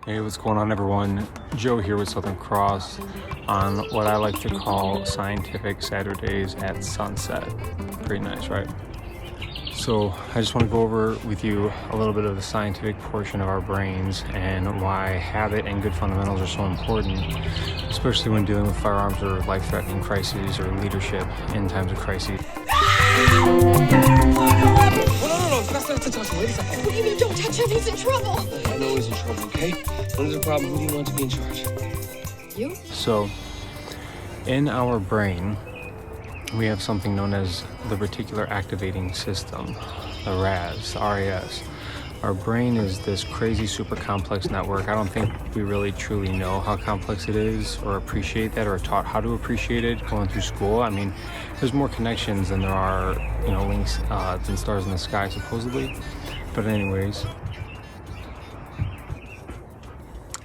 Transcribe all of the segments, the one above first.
Hey, what's going on, everyone? Joe here with Southern Cross on what I like to call Scientific Saturdays at Sunset. Pretty nice, right? So I just want to go over with you a little bit of the scientific portion of our brains and why habit and good fundamentals are so important, especially when dealing with firearms or life-threatening crises or leadership in times of crises. No, that's not to touch him. Ladies, What do you mean don't touch him? He's in trouble. I know he's in trouble, okay? When there's a problem, who do you want to be in charge? You? So in our brain, we have something known as the reticular activating system, the RAS, RAS. Our brain is this crazy, super complex network. I don't think we really truly know how complex it is or appreciate that or are taught how to appreciate it going through school. I mean, there's more connections than there are, links than stars in the sky, supposedly. But anyways,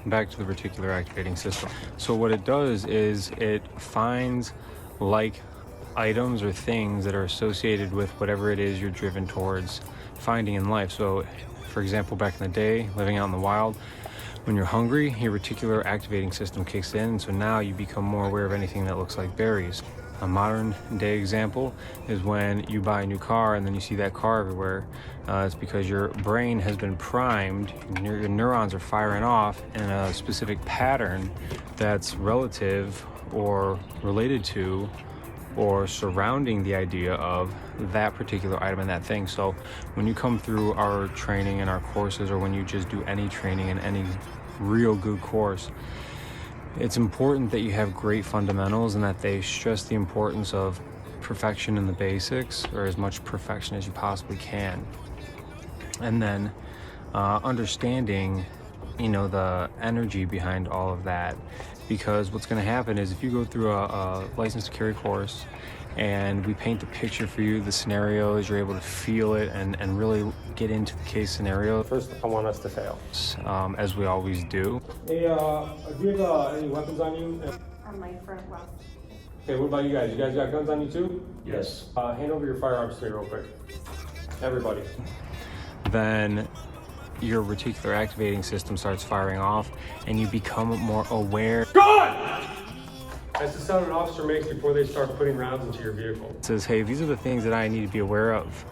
back to the reticular activating system. So what it does is it finds like items or things that are associated with whatever it is you're driven towards finding in life. So for example, back in the day, living out in the wild, when you're hungry, your reticular activating system kicks in, and so now you become more aware of anything that looks like berries. A modern day example is when you buy a new car and then you see that car everywhere. It's because your brain has been primed, your neurons are firing off in a specific pattern that's relative or related to or surrounding the idea of that particular item and that thing. So when you come through our training and our courses, or when you just do any training in any real good course, it's important that you have great fundamentals and that they stress the importance of perfection in the basics, or as much perfection as you possibly can. And then understanding, the energy behind all of that. Because what's going to happen is if you go through a license to carry course and we paint the picture for you, the scenarios, you're able to feel it and really get into the case scenario. First, I want us to fail, as we always do. Hey, do you have any weapons on you? On my front left. Okay, what about you guys? You guys got guns on you too? Yes. Hand over your firearms to me real quick. Everybody. Then your reticular activating system starts firing off and you become more aware. God! That's the sound an officer makes before they start putting rounds into your vehicle. It says, hey, these are the things that I need to be aware of.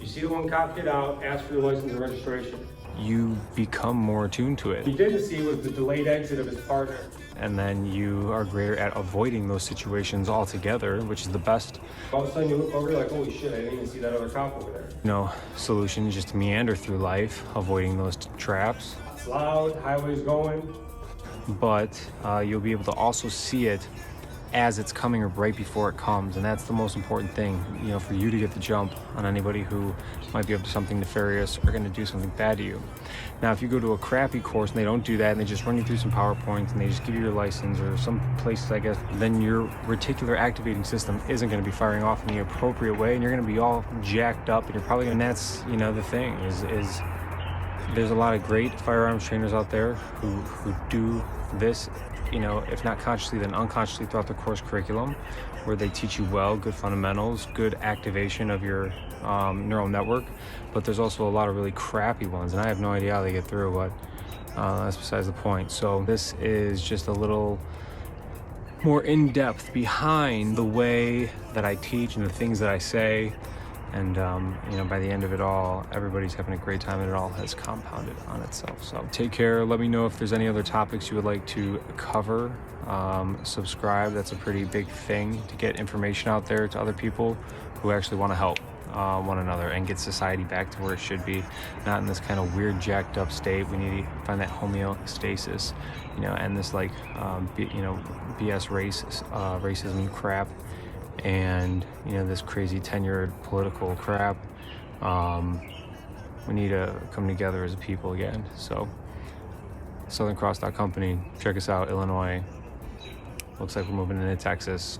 You see the one cop get out, ask for your license and registration. You become more attuned to it. What you didn't see was the delayed exit of his partner. And then you are greater at avoiding those situations altogether, which is the best. All of a sudden you look over, you're like, holy shit, I didn't even see that other cop over there. Solution is just to meander through life, avoiding those traps. It's loud, highway's going. But you'll be able to also see it as it's coming or right before it comes. And that's the most important thing, for you to get the jump on anybody who might be up to something nefarious or going to do something bad to you. Now, if you go to a crappy course and they don't do that and they just run you through some PowerPoints and they just give you your license, or some places, I guess, then your reticular activating system isn't going to be firing off in the appropriate way, and you're going to be all jacked up, and you're probably going to, and that's, the thing is there's a lot of great firearms trainers out there who do this, if not consciously, then unconsciously throughout the course curriculum, where they teach you good fundamentals, good activation of your neural network. But there's also a lot of really crappy ones, and I have no idea how they get through, but that's besides the point. So this is just a little more in-depth behind the way that I teach and the things that I say. And, by the end of it all, everybody's having a great time, and it all has compounded on itself. So take care. Let me know if there's any other topics you would like to cover. Subscribe. That's a pretty big thing to get information out there to other people who actually want to help one another and get society back to where it should be, not in this kind of weird, jacked up state. We need to find that homeostasis, and this BS racism crap. And this crazy tenured political crap. We need to come together as a people again. So Southerncross.Company, check us out. Illinois, looks like we're moving into Texas.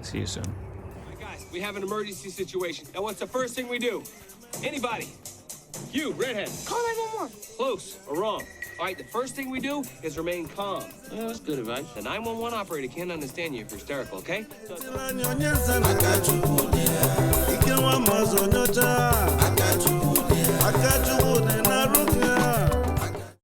See you soon. Guys, we have an emergency situation. Now what's the first thing we do? Anybody? You, redhead. Call 911. Close or wrong? All right, the first thing we do is remain calm. Yeah, that's good advice. The 911 operator can't understand you if you're hysterical, okay? I got you.